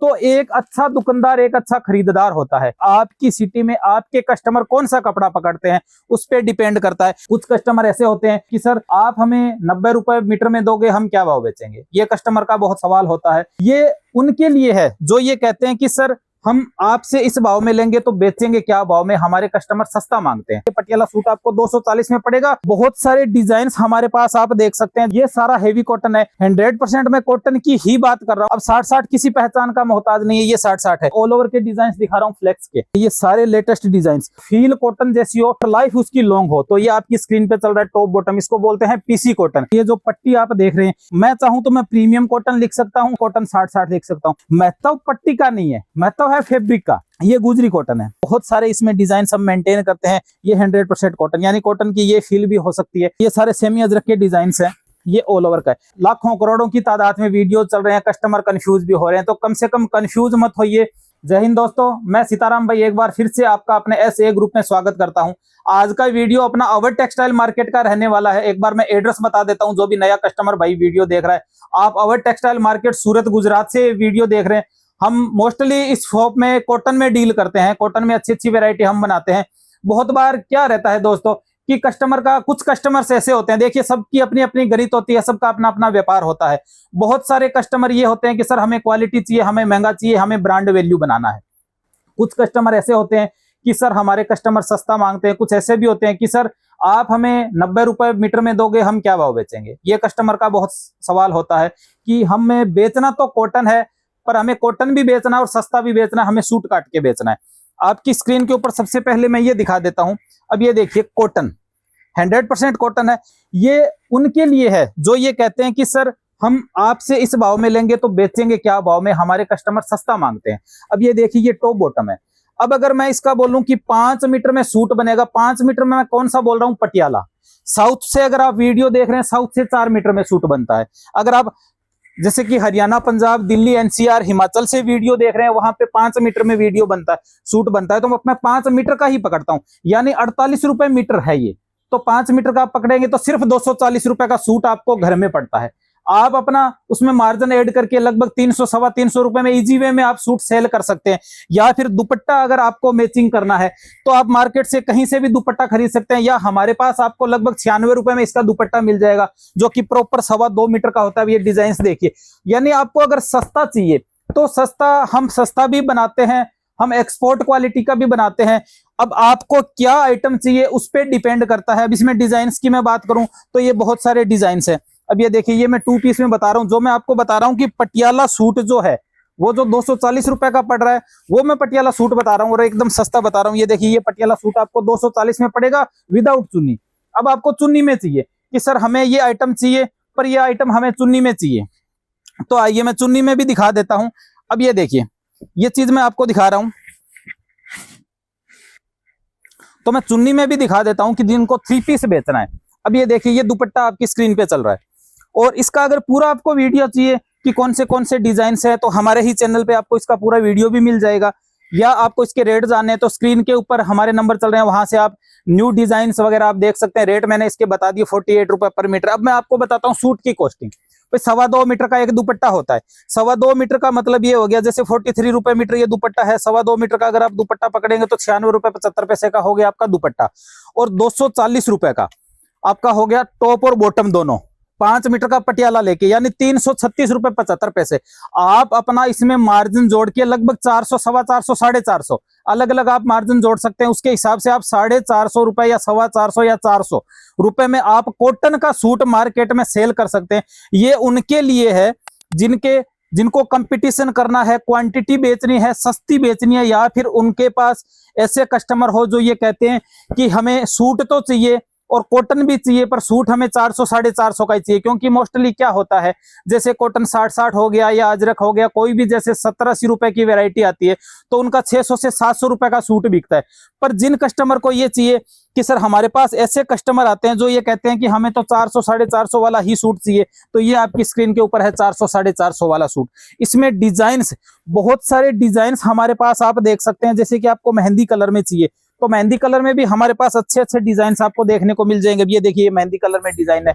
तो एक अच्छा दुकानदार, एक अच्छा खरीदार होता है। आपकी सिटी में आपके कस्टमर कौन सा कपड़ा पकड़ते हैं उस पर डिपेंड करता है। कुछ कस्टमर ऐसे होते हैं कि सर आप हमें 90 रुपए मीटर में दोगे, हम क्या भाव बेचेंगे। ये कस्टमर का बहुत सवाल होता है। ये उनके लिए है जो ये कहते हैं कि सर हम आपसे इस भाव में लेंगे तो बेचेंगे क्या भाव में, हमारे कस्टमर सस्ता मांगते हैं। ये पटियाला सूट आपको 240 में पड़ेगा। बहुत सारे डिजाइन हमारे पास आप देख सकते हैं। ये सारा हेवी कॉटन है, 100% मैं कॉटन की ही बात कर रहा हूँ। अब 60-60 किसी पहचान का मोहताज नहीं है, ये 60-60 है। ऑल ओवर के डिजाइन दिखा रहा हूँ फ्लेक्स के, ये सारे लेटेस्ट डिजाइन। फील कॉटन जैसी हो, लाइफ उसकी लॉन्ग हो, तो ये आपकी स्क्रीन पे चल रहा है टॉप बॉटम, इसको बोलते हैं पीसी कॉटन। ये जो पट्टी आप देख रहे हैं, मैं चाहूं तो मैं प्रीमियम कॉटन लिख सकता हूँ, कॉटन 60-60 लिख सकता हूँ। महत्व पट्टी का नहीं है, महत्व है फैब्रिक का। ये गुजरी कॉटन है। बहुत सारे इसमें डिजाइन सब मेंटेन करते हैं। ये 100% कॉटन, यानी कॉटन की ये फील भी हो सकती है। ये सारे सेमी अजरक के डिजाइन हैं। ये ऑल ओवर का है। लाखों करोड़ों की तादाद में वीडियो चल रहे हैं, कस्टमर कंफ्यूज भी हो रहे हैं, तो कम से कम कंफ्यूज मत होइए। जय हिंद दोस्तों, मैं सीताराम भाई एक बार फिर से आपका अपने ऐसे ग्रुप में स्वागत करता हूं। आज का वीडियो अपना अवध टेक्सटाइल मार्केट का रहने वाला है। एक बार मैं एड्रेस बता देता हूं, जो भी नया कस्टमर भाई वीडियो देख रहा है। आप अवध टेक्सटाइल मार्केट सूरत गुजरात से वीडियो देख रहे हैं। हम मोस्टली इस शॉप में कॉटन में डील करते हैं। कॉटन में अच्छी अच्छी वैरायटी हम बनाते हैं। बहुत बार क्या रहता है दोस्तों कि कस्टमर का, कुछ कस्टमर्स ऐसे होते हैं, देखिए सबकी अपनी अपनी गरीत होती है, सबका अपना अपना व्यापार होता है। बहुत सारे कस्टमर ये होते हैं कि सर हमें क्वालिटी चाहिए, हमें महंगा चाहिए, हमें ब्रांड वैल्यू बनाना है। कुछ कस्टमर ऐसे होते हैं कि सर हमारे कस्टमर सस्ता मांगते हैं। कुछ ऐसे भी होते हैं कि सर आप हमें 90 रुपए मीटर में दोगे, हम क्या भाव बेचेंगे। ये कस्टमर का बहुत सवाल होता है कि हमें बेचना तो कॉटन है, पर हमें कॉटन भी बेचना है और सस्ता भी बेचना है, हमें सूट काट के बेचना है। आपकी स्क्रीन के ऊपर सबसे पहले मैं ये दिखा देता हूं। अब ये देखिए कॉटन 100% कॉटन है। ये उनके लिए है जो ये कहते हैं कि सर हम आपसे इस भाव में लेंगे तो बेचेंगे क्या भाव में, हमारे कस्टमर सस्ता मांगते हैं। अब ये देखिए ये टॉप बॉटम है। अब अगर मैं इसका बोलूं कि 5 मीटर में सूट बनेगा, 5 मीटर में मैं कौन सा बोल रहा हूं, पटियाला। साउथ से अगर आप वीडियो देख रहे हैं, साउथ से 4 मीटर में सूट बनता है। अगर आप जैसे कि हरियाणा, पंजाब, दिल्ली, एनसीआर, हिमाचल से वीडियो देख रहे हैं, वहां पे 5 मीटर में वीडियो बनता है, सूट बनता है, तो मैं 5 मीटर का ही पकड़ता हूं, यानी 48 रुपए मीटर है ये। तो 5 मीटर का आप पकड़ेंगे तो सिर्फ 240 रुपए का सूट आपको घर में पड़ता है। आप अपना उसमें मार्जिन ऐड करके लगभग 300 सवा 300 रुपए में इजी वे में आप सूट सेल कर सकते हैं। या फिर दुपट्टा अगर आपको मैचिंग करना है तो आप मार्केट से कहीं से भी दुपट्टा खरीद सकते हैं, या हमारे पास आपको लगभग 96 रुपए में इसका दुपट्टा मिल जाएगा, जो कि प्रॉपर 2.25 मीटर का होता है। ये डिजाइन देखिए, यानी आपको अगर सस्ता चाहिए तो सस्ता, हम सस्ता भी बनाते हैं, हम एक्सपोर्ट क्वालिटी का भी बनाते हैं। अब आपको क्या आइटम चाहिए उस पर डिपेंड करता है। अब इसमें डिजाइन की मैं बात करूं तो ये बहुत सारे डिजाइन है। अब ये देखिए, ये मैं 2 पीस में बता रहा हूं। जो मैं आपको बता रहा हूं कि पटियाला सूट जो है वो जो 240 रुपए का पड़ रहा है, वो मैं पटियाला सूट बता रहा हूं और एकदम सस्ता बता रहा हूं। ये देखिए, ये पटियाला सूट आपको 240 में पड़ेगा विदाउट चुन्नी। अब आपको चुन्नी में चाहिए कि सर हमें ये आइटम चाहिए, पर ये आइटम हमें चुन्नी में चाहिए, तो आइए मैं चुन्नी में भी दिखा देता हूं। अब ये देखिए, ये चीज मैं आपको दिखा रहा हूं, तो मैं चुन्नी में भी दिखा देता हूं कि जिनको 3 पीस बेचना है। अब ये देखिए, ये दुपट्टा आपकी स्क्रीन पे चल रहा है, और इसका अगर पूरा आपको वीडियो चाहिए कि कौन से डिजाइन है, तो हमारे ही चैनल पे आपको इसका पूरा वीडियो भी मिल जाएगा। या आपको इसके रेट जानने हैं तो स्क्रीन के ऊपर हमारे नंबर चल रहे हैं, वहां से आप न्यू डिजाइन वगैरह आप देख सकते हैं। रेट मैंने इसके बता दिए 48 रुपए पर मीटर। अब मैं आपको बताता हूँ सूट की कॉस्टिंग। 2.25 मीटर का एक दुपट्टा होता है। 2.25 मीटर का मतलब ये हो गया, जैसे 43 रुपए मीटर ये दुपट्टा है। 2.25 मीटर का अगर आप दुपट्टा पकड़ेंगे तो 96 रुपए 75 पैसे का हो गया आपका दुपट्टा, और 240 रुपए का आपका हो गया टॉप और बॉटम दोनों। 5 मीटर का पटियाला लेके, यानी 336 रुपए 75 पैसे। आप अपना इसमें मार्जिन जोड़ के लगभग 400 सवा 400 450 अलग अलग आप मार्जिन जोड़ सकते हैं। उसके हिसाब से आप 450 रुपए या 425 या 400 रुपए में आप कॉटन का सूट मार्केट में सेल कर सकते हैं। ये उनके लिए है जिनको कंपटीशन करना है, क्वांटिटी बेचनी है, सस्ती बेचनी है, या फिर उनके पास ऐसे कस्टमर हो जो ये कहते हैं कि हमें सूट तो चाहिए और कॉटन भी चाहिए, पर सूट हमें 400 450 का ही चाहिए। क्योंकि मोस्टली क्या होता है, जैसे कॉटन 60-60 हो गया या अजरक हो गया, कोई भी जैसे 70-80 रुपए की वैरायटी आती है, तो उनका 600 से 700 रुपए का सूट बिकता है। पर जिन कस्टमर को ये चाहिए कि सर हमारे पास ऐसे कस्टमर आते हैं जो ये कहते हैं कि हमें तो 400 450 वाला ही सूट चाहिए, तो ये आपकी स्क्रीन के ऊपर है 400 450 वाला सूट। इसमें डिजाइन, बहुत सारे डिजाइन हमारे पास आप देख सकते हैं। जैसे कि आपको मेहंदी कलर में चाहिए तो मेहंदी कलर में भी हमारे पास अच्छे अच्छे डिजाइन आपको देखने को मिल जाएंगे। ये देखिए, ये मेहंदी कलर में डिजाइन है।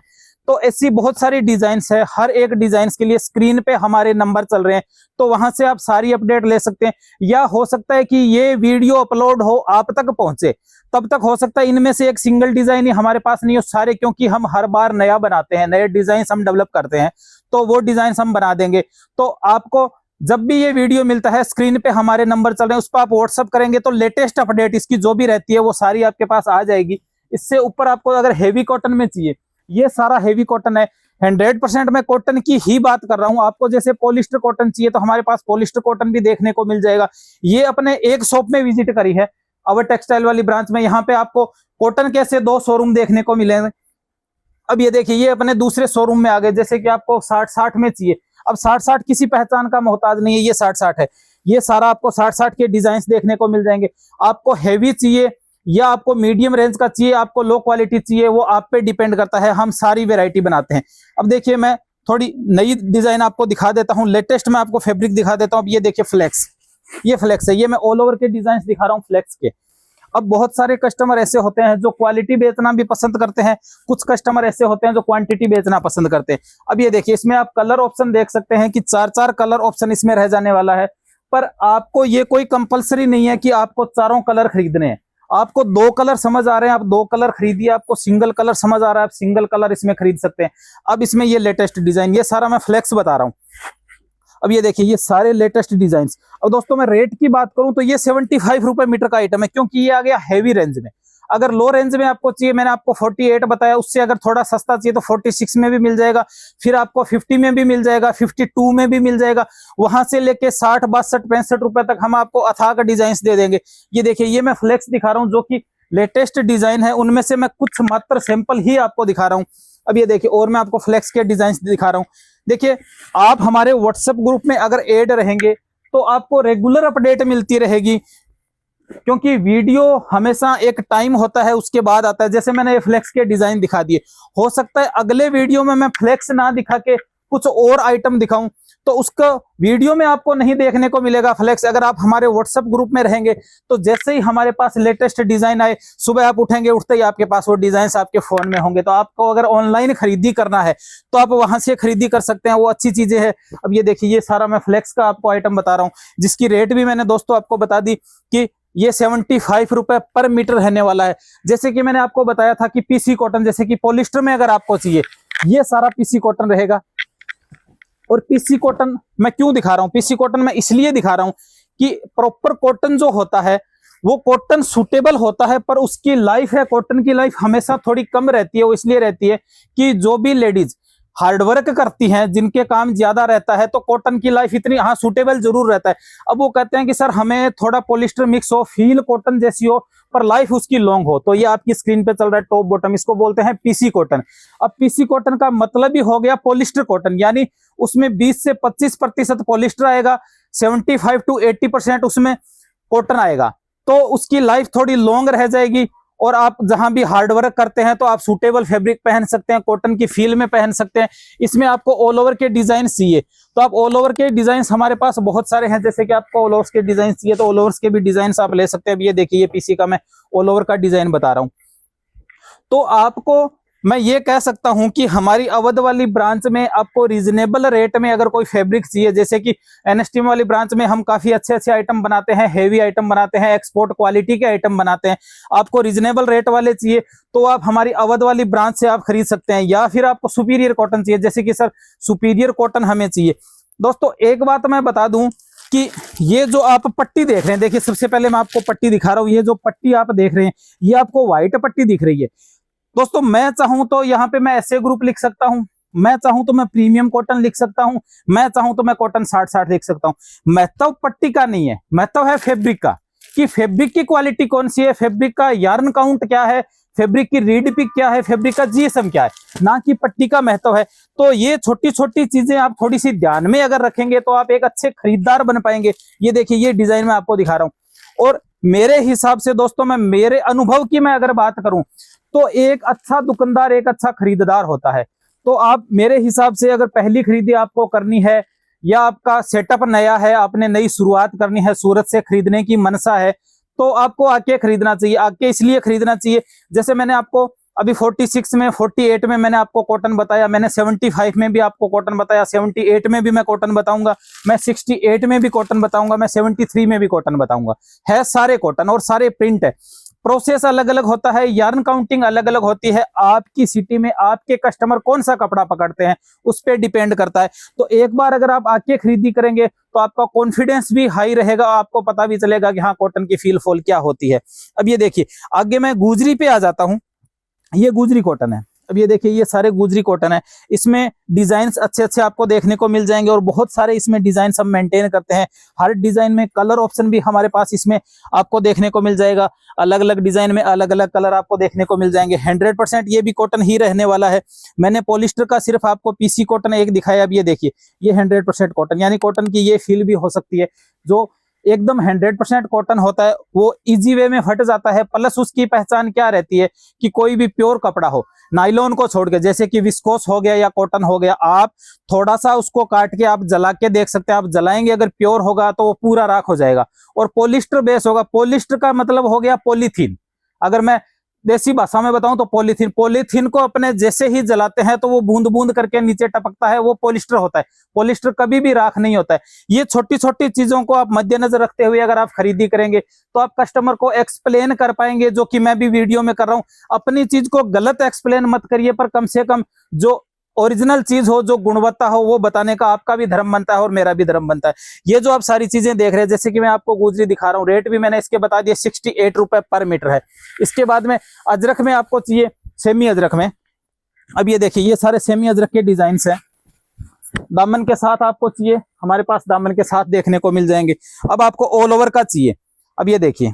तो ऐसी बहुत सारी डिजाइन्स है, हर एक डिजाइन्स के लिए स्क्रीन पे हमारे नंबर चल रहे हैं, तो वहां से आप सारी अपडेट ले सकते हैं। या हो सकता है कि ये वीडियो अपलोड हो आप तक पहुंचे, तब तक हो सकता है इनमें से एक सिंगल डिजाइन ही हमारे पास नहीं हो सारे, क्योंकि हम हर बार नया बनाते हैं, नए डिजाइन हम डेवलप करते हैं, तो वो डिजाइन हम बना देंगे। तो आपको जब भी ये वीडियो मिलता है, स्क्रीन पे हमारे नंबर चल रहे हैं, उस पर आप व्हाट्सअप करेंगे तो लेटेस्ट अपडेट इसकी जो भी रहती है वो सारी आपके पास आ जाएगी। इससे ऊपर आपको अगर हेवी कॉटन में चाहिए, ये सारा हेवी कॉटन है, 100% मैं कॉटन की ही बात कर रहा हूं। आपको जैसे पॉलिस्टर कॉटन चाहिए तो हमारे पास पॉलिस्टर कॉटन भी देखने को मिल जाएगा। ये अपने एक शॉप में विजिट करी है, अवर टेक्सटाइल वाली ब्रांच में। यहाँ पे आपको कॉटन के ऐसे 2 शोरूम देखने को मिलेंगे। अब ये देखिए, ये अपने दूसरे शोरूम में आ गए, जैसे कि आपको 60-60 में चाहिए। अब 60-60 किसी पहचान का मोहताज नहीं है, ये 60-60 है। ये सारा आपको 60-60 के डिजाइन देखने को मिल जाएंगे। आपको हैवी चाहिए या आपको मीडियम रेंज का चाहिए, आपको लो क्वालिटी चाहिए, वो आप पे डिपेंड करता है। हम सारी वेरायटी बनाते हैं। अब देखिए, मैं थोड़ी नई डिजाइन आपको दिखा देता हूं, लेटेस्ट में आपको फैब्रिक दिखा देता हूं। अब ये देखिए फ्लेक्स, ये फ्लेक्स है, ये मैं ऑल ओवर के डिजाइन दिखा रहा हूँ फ्लेक्स के। अब बहुत सारे कस्टमर ऐसे होते हैं जो क्वालिटी बेचना भी पसंद करते हैं, कुछ कस्टमर ऐसे होते हैं जो क्वांटिटी बेचना पसंद करते हैं। अब ये देखिए, इसमें आप कलर ऑप्शन देख सकते हैं कि 4-4 कलर ऑप्शन इसमें रह जाने वाला है। पर आपको ये कोई कंपलसरी नहीं है कि आपको चारों कलर खरीदने हैं। आपको 2 कलर समझ आ रहे हैं, आप 2 कलर खरीदिए। आपको सिंगल कलर समझ आ रहा है, आप सिंगल कलर इसमें खरीद सकते हैं। अब इसमें ये लेटेस्ट डिजाइन, ये सारा मैं फ्लेक्स बता रहा हूँ। अब ये देखिए, ये सारे लेटेस्ट डिजाइन। अब दोस्तों मैं रेट की बात करूं तो ये 75 रुपए मीटर का आइटम है, क्योंकि ये आ गया हैवी रेंज में। अगर लो रेंज में आपको चाहिए, मैंने आपको 48 बताया, उससे अगर थोड़ा सस्ता चाहिए तो 46 में भी मिल जाएगा, फिर आपको 50 में भी मिल जाएगा, 52 में भी मिल जाएगा। वहां से लेके 60, 62, 65 रुपए तक हम आपको अथाक डिजाइन दे देंगे। ये देखिए, ये मैं फ्लेक्स दिखा रहा हूँ जो कि लेटेस्ट डिजाइन है, उनमें से मैं कुछ मात्र सैंपल ही आपको दिखा रहा हूँ। अब ये देखिए, और मैं आपको फ्लेक्स के डिजाइन दिखा रहा हूँ। देखिए, आप हमारे व्हाट्सएप ग्रुप में अगर ऐड रहेंगे तो आपको रेगुलर अपडेट मिलती रहेगी, क्योंकि वीडियो हमेशा एक टाइम होता है उसके बाद आता है। जैसे मैंने ये फ्लेक्स के डिजाइन दिखा दिए, हो सकता है अगले वीडियो में मैं फ्लेक्स ना दिखा के कुछ और आइटम दिखाऊं, तो उसका वीडियो में आपको नहीं देखने को मिलेगा फ्लेक्स। अगर आप हमारे व्हाट्सएप ग्रुप में रहेंगे तो जैसे ही हमारे पास लेटेस्ट डिजाइन आए, सुबह आप उठेंगे, उठते ही आपके पास वो डिजाइन आपके फोन में होंगे। तो आपको अगर ऑनलाइन खरीदी करना है तो आप वहां से खरीदी कर सकते हैं, वो अच्छी चीजें हैं। अब ये देखिए, ये सारा मैं फ्लेक्स का आपको आइटम बता रहा हूँ, जिसकी रेट भी मैंने दोस्तों आपको बता दी कि ये 75 रुपए पर मीटर रहने वाला है। जैसे कि मैंने आपको बताया था कि पीसी कॉटन, जैसे कि पॉलिस्टर में अगर आपको चाहिए, ये सारा पीसी कॉटन रहेगा। और पीसी कॉटन मैं क्यों दिखा रहा हूं? पीसी कॉटन मैं इसलिए दिखा रहा हूं कि प्रॉपर कॉटन जो होता है वो कॉटन सूटेबल होता है, पर उसकी लाइफ है, कॉटन की लाइफ हमेशा थोड़ी कम रहती है। वो इसलिए रहती है कि जो भी लेडीज हार्डवर्क करती हैं, जिनके काम ज्यादा रहता है, तो कॉटन की लाइफ इतनी, हाँ, सूटेबल जरूर रहता है। अब वो कहते हैं कि सर हमें थोड़ा पॉलिस्टर मिक्स हो, फील कॉटन जैसी हो, पर लाइफ उसकी लॉन्ग हो। तो ये आपकी स्क्रीन पे चल रहा है टॉप बॉटम, इसको बोलते हैं पीसी कॉटन। अब पीसी कॉटन का मतलब ही हो गया पॉलिस्टर कॉटन, यानी उसमें 20 से 25% पॉलिस्टर आएगा, 75 to 80% उसमें कॉटन आएगा। तो उसकी लाइफ थोड़ी लॉन्ग रह जाएगी। और आप जहां भी हार्डवर्क करते हैं तो आप सूटेबल फैब्रिक पहन सकते हैं, कॉटन की फील में पहन सकते हैं। इसमें आपको ऑल ओवर के डिजाइन चाहिए तो आप ऑल ओवर के डिजाइन हमारे पास बहुत सारे हैं। जैसे कि आपको ऑल ओवर के डिजाइन चाहिए तो ऑल ओवर के भी डिजाइन आप ले सकते हैं। अब ये देखिए, ये पीसी का मैं ऑल ओवर का डिजाइन बता रहा हूं। तो आपको मैं ये कह सकता हूं कि हमारी अवध वाली ब्रांच में आपको रीजनेबल रेट में अगर कोई फैब्रिक चाहिए, जैसे कि एनएसटीएम वाली ब्रांच में हम काफी अच्छे अच्छे आइटम बनाते हैं, हेवी आइटम बनाते हैं, एक्सपोर्ट क्वालिटी के आइटम बनाते हैं। आपको रीजनेबल रेट वाले चाहिए तो आप हमारी अवध वाली ब्रांच से आप खरीद सकते हैं। या फिर आपको सुपीरियर कॉटन चाहिए, जैसे कि सर सुपीरियर कॉटन हमें चाहिए। दोस्तों एक बात मैं बता दूं कि ये जो आप पट्टी देख रहे हैं, देखिए सबसे पहले मैं आपको पट्टी दिखा रहा हूं। ये जो पट्टी आप देख रहे हैं, ये आपको व्हाइट पट्टी दिख रही है। दोस्तों मैं चाहूं तो यहाँ पे मैं ऐसे ग्रुप लिख सकता हूं, मैं चाहूं तो मैं प्रीमियम कॉटन लिख सकता हूं, मैं चाहूं तो मैं कॉटन 60-60 लिख सकता हूं। महत्व पट्टी का नहीं है, महत्व है फैब्रिक का, कि फैब्रिक की क्वालिटी कौन सी है, फैब्रिक का यार्न काउंट क्या है, फैब्रिक की रीड पिक क्या है, फैब्रिक का जीएसएम क्या है, ना कि पट्टी का महत्व है। तो ये छोटी छोटी चीजें आप थोड़ी सी ध्यान में अगर रखेंगे तो आप एक अच्छे खरीदार बन पाएंगे। ये देखिए, ये डिजाइन मैं आपको दिखा रहा हूं। और मेरे हिसाब से दोस्तों, मैं मेरे अनुभव की मैं अगर बात करूं तो एक अच्छा दुकानदार एक अच्छा खरीदार होता है। तो आप मेरे हिसाब से अगर पहली खरीदी आपको करनी है या आपका सेटअप नया है, आपने नई शुरुआत करनी है, सूरत से खरीदने की मनसा है, तो आपको आके खरीदना चाहिए। आके इसलिए खरीदना चाहिए, जैसे मैंने आपको अभी 46 में, 48 में मैंने आपको कॉटन बताया, मैंने 75 में भी आपको कॉटन बताया, 78 में भी मैं कॉटन बताऊंगा, मैं 68 में भी कॉटन बताऊंगा, मैं 73 में भी कॉटन बताऊंगा। है सारे कॉटन और सारे प्रिंट है। प्रोसेस अलग अलग होता है, यार्न काउंटिंग अलग अलग होती है। आपकी सिटी में आपके कस्टमर कौन सा कपड़ा पकड़ते हैं उस पर डिपेंड करता है। तो एक बार अगर आप आके खरीदी करेंगे तो आपका कॉन्फिडेंस भी हाई रहेगा, आपको पता भी चलेगा कि हाँ कॉटन की फील फॉल क्या होती है। अब ये देखिए, आगे मैं गुजरी पे आ जाता हूं। ये गुजरी कॉटन है। अब ये देखिए, ये सारे गुजरी कॉटन है। इसमें डिजाइन्स अच्छे अच्छे आपको देखने को मिल जाएंगे और बहुत सारे इसमें डिजाइन हम मेंटेन करते हैं। हर डिजाइन में कलर ऑप्शन भी हमारे पास इसमें आपको देखने को मिल जाएगा। अलग अलग डिजाइन में अलग अलग कलर आपको देखने को मिल जाएंगे। 100% ये भी कॉटन ही रहने वाला है। मैंने पॉलिस्टर का सिर्फ आपको पीसी कॉटन एक दिखाया। अब ये देखिए, ये 100% कॉटन, यानी कॉटन की ये फील भी हो सकती है। जो एकदम 100% कॉटन होता है वो इजी वे में फट जाता है। प्लस उसकी पहचान क्या रहती है कि कोई भी प्योर कपड़ा हो, नायलॉन को छोड़ के, जैसे कि विस्कोस हो गया या कॉटन हो गया, आप थोड़ा सा उसको काट के आप जला के देख सकते हैं। आप जलाएंगे, अगर प्योर होगा तो वो पूरा राख हो जाएगा। और पॉलिस्टर बेस होगा। पॉलिस्टर का मतलब हो गया पॉलीथीन। अगर मैं देसी भाषा में बताऊं तो पॉलीथीन, पॉलीथीन को अपने जैसे ही जलाते हैं तो वो बूंद बूंद करके नीचे टपकता है, वो पॉलिस्टर होता है। पॉलिस्टर कभी भी राख नहीं होता है। ये छोटी छोटी चीजों को आप मद्देनजर रखते हुए अगर आप खरीदी करेंगे तो आप कस्टमर को एक्सप्लेन कर पाएंगे, जो कि मैं भी वीडियो में कर रहा हूं। अपनी चीज को गलत एक्सप्लेन मत करिए, पर कम से कम जो ओरिजिनल चीज हो, जो गुणवत्ता हो, वो बताने का आपका भी धर्म बनता है और मेरा भी धर्म बनता है। ये जो आप सारी चीजें देख रहे हैं, जैसे कि मैं आपको गुजरी दिखा रहा हूँ, रेट भी मैंने इसके बता दिए, 68 रुपए पर मीटर है। इसके बाद में अजरक में आपको चाहिए, सेमी अजरक में। अब ये देखिए, ये सारे सेमी अजरक के डिजाइन है। दामन के साथ आपको चाहिए, हमारे पास दामन के साथ देखने को मिल जाएंगे। अब आपको ऑल ओवर का चाहिए। अब ये देखिए,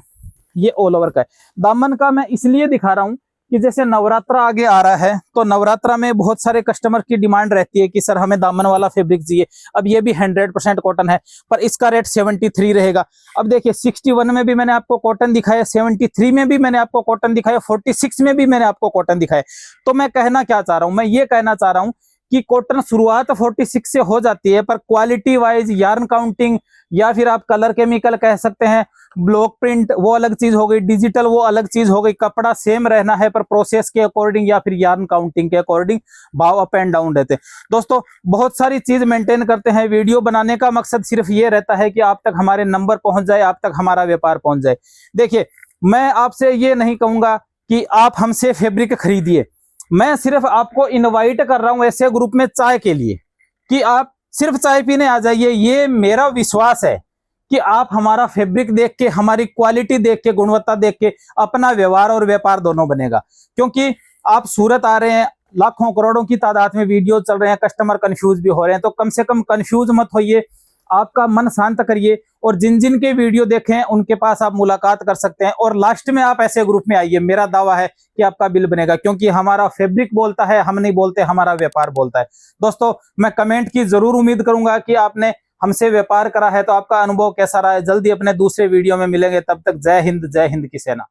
ये ऑल ओवर का है। दामन का मैं इसलिए दिखा रहा हूं कि जैसे नवरात्रा आगे आ रहा है, तो नवरात्रा में बहुत सारे कस्टमर की डिमांड रहती है कि सर हमें दामन वाला फैब्रिक चाहिए। अब ये भी 100% कॉटन है, पर इसका रेट 73 रहेगा। अब देखिए, 61 में भी मैंने आपको कॉटन दिखाया, 73 में भी मैंने आपको कॉटन दिखाया, 46 में भी मैंने आपको कॉटन दिखाया। तो मैं कहना क्या चाह रहा हूं, मैं ये कहना चाह रहा हूं कि कॉटन शुरुआत 46 से हो जाती है, पर क्वालिटी वाइज, यार्न काउंटिंग, या फिर आप कलर केमिकल कह सकते हैं, ब्लॉक प्रिंट वो अलग चीज हो गई, डिजिटल वो अलग चीज हो गई। कपड़ा सेम रहना है, पर प्रोसेस के अकॉर्डिंग या फिर यार्न काउंटिंग के अकॉर्डिंग भाव अप एंड डाउन रहते हैं। दोस्तों, बहुत सारी चीज मेंटेन करते हैं। वीडियो बनाने का मकसद सिर्फ ये रहता है कि आप तक हमारे नंबर पहुंच जाए, आप तक हमारा व्यापार पहुंच जाए। देखिए, मैं आपसे ये नहीं कहूंगा कि आप हमसे फैब्रिक खरीदिए। मैं सिर्फ आपको इनवाइट कर रहा हूं ऐसे ग्रुप में चाय के लिए कि आप सिर्फ चाय पीने आ जाइए। ये मेरा विश्वास है कि आप हमारा फैब्रिक देख के, हमारी क्वालिटी देख के, गुणवत्ता देख के अपना व्यवहार और व्यापार दोनों बनेगा। क्योंकि आप सूरत आ रहे हैं, लाखों करोड़ों की तादाद में वीडियो चल रहे हैं, कस्टमर कंफ्यूज भी हो रहे हैं। तो कम से कम कंफ्यूज मत होइए, आपका मन शांत करिए और जिन जिन के वीडियो देखें उनके पास आप मुलाकात कर सकते हैं। और लास्ट में आप ऐसे ग्रुप में आइए, मेरा दावा है कि आपका बिल बनेगा, क्योंकि हमारा फैब्रिक बोलता है, हम नहीं बोलते, हमारा व्यापार बोलता है। दोस्तों, मैं कमेंट की जरूर उम्मीद करूंगा कि आपने हमसे व्यापार करा है तो आपका अनुभव कैसा रहा है। जल्दी अपने दूसरे वीडियो में मिलेंगे, तब तक जय हिंद की सेना।